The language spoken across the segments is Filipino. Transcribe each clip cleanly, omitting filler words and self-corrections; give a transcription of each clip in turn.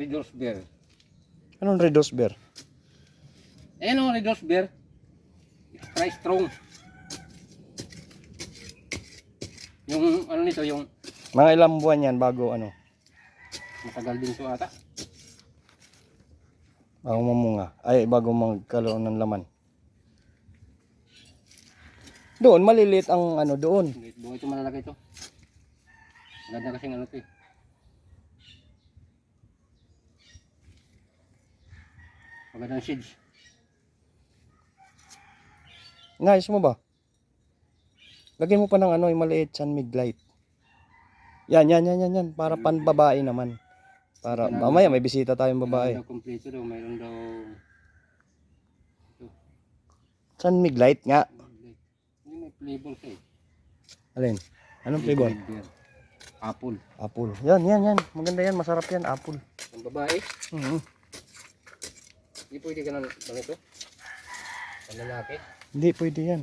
Red Horse Bear. Anong Red Horse Bear? Ayan o, Red Horse Bear. Extra strong. Yung ano nito, yung Mga ilang buwan yan bago ano? matagal din ito ata. Bago mamunga. Ay, bago magkaroon ng laman. Doon, maliliit ang ano doon. Buhay ito, malalaki ito. Ganda kasing ano ito eh. Magandang seeds. Nais mo ba? Lagyan mo pa ng ano, yung maliit San Miglite. Yan. Para panbabae naman. Para mamaya may bisita tayong babae. Mayroon daw kompleto daw, mayroon daw San Miglite nga. hindi may flavor siya eh. Alin? Anong flavor? Red Bear. Apple. Apple. Yan. Maganda yan. Masarap yan. Apple. Ang babae, Mm-hmm. hindi pwede ka na ito. Ang lalaki, Hindi, pwede yan.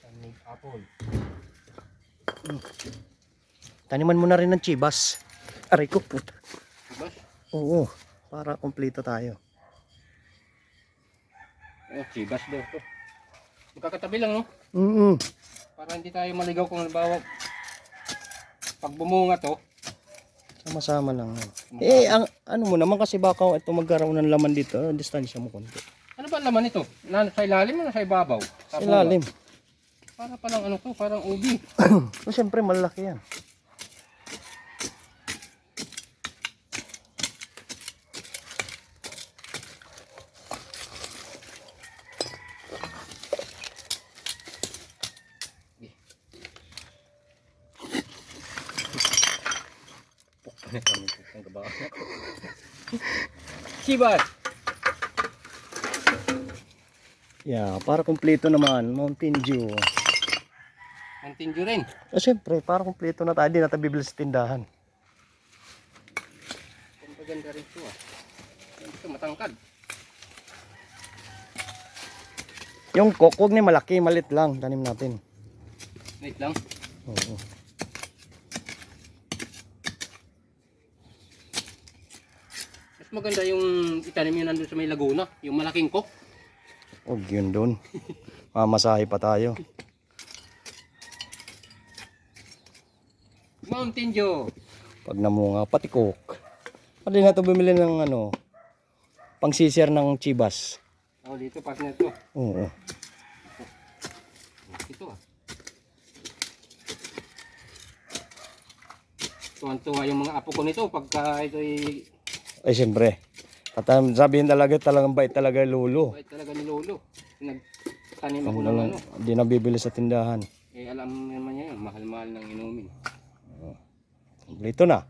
ang apple. Taniman mo na rin ng chibas. Aray ko, puta. Diba? Oo. Para kompleto tayo. Oh, chibas daw ito. Magkakatabi lang no? Mm-hmm. Para hindi tayo maligaw kung halimbawa pag bumunga to. Sama-sama lang. Eh, ang ano mo naman kasi baka ito magkaroon ng laman dito. Distansya mo konti. Ano ba ang laman ito? Sa ilalim o sa ibabaw? Sa ilalim. Para palang ano to, parang ubi. So, siyempre malaki yan. Chibas! Yeah, para kompleto naman. Mountain Dew. Mountain Dew rin. So, siyempre, para kompleto na tayo. Hindi na tayo bibili sa tindahan. Kung maganda rin ito ah. Ito matangkad. Yung coke, huwag na malaki. Malit lang. Tanim natin. Wait lang. Oo. Mas maganda yung itanim yun nandun sa may Laguna. Yung malaking coke. Huwag yun doon. Mamasahe pa tayo. Mountain Dew. Pag namunga, pati coke. Pati na ito bumili ng ano, pangsisir ng chibas. Oh, dito partner to. Oo. Ito ah. Tuwan-tuwa yung mga apo ko nito pagka ito'y Ay, siyempre. Sabihin talagang bait talaga lolo. bait talaga ni Lolo. Nagtanim ako Ano ng lang, ano. hindi nabibili sa tindahan. Eh alam naman niya yun, mahal-mahal ng inumin. Dito na.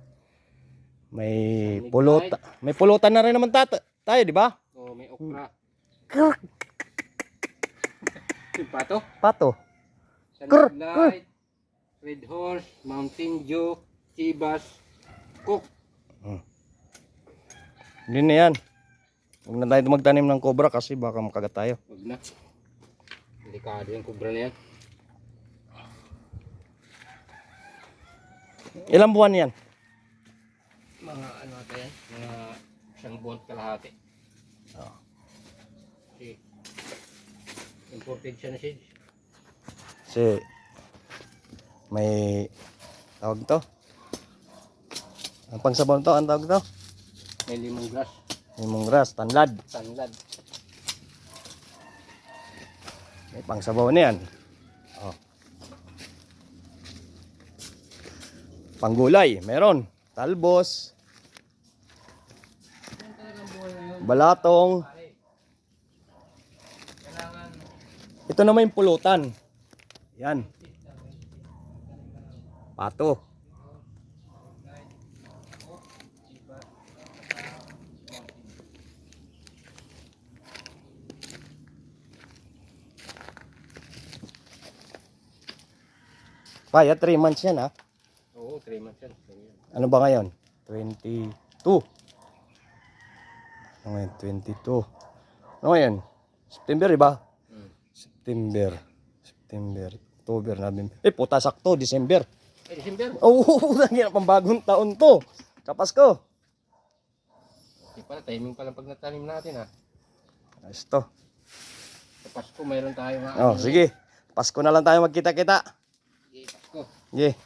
May pulutan na rin naman tayo, di ba? So may okra. Yung pato. Pato. Sunlight, Red Horse, Mountain Dew, Chibas, Coke. Hindi na yan. Huwag na tayo magtanim ng cobra kasi baka makagat tayo. Huwag na. Delikado yung kubra na yan. Ilang buwan yan? Mga ano ata yan? Mga isang buwan kalahati. Oh. Kasi imported siya na seeds. Kasi may tawag to. Ang pangsabaw to, ang tawag to? May lemongrass. Lemongrass, tanlad. Tanlad. May pangsabaw na yan. Oh. Panggulay, meron. Talbos. Balatong. Ito naman yung pulutan. Yan. Pato. Kaya 3 months yan ha. Oo, 3 months yan. Ano ba ngayon? 22. Ano ngayon? 22. Ano ngayon? September, diba? September. October, November. Puta sakto, December. December? Oo, pambagong taon to. Sa Pasko. Di pala, timing pala pag natanim natin, ha. Ayos to. Sa Pasko, mayroon tayo, ha. Oh, sige. Pasko na lang tayo magkita-kita. Sige, Pasko. Sige.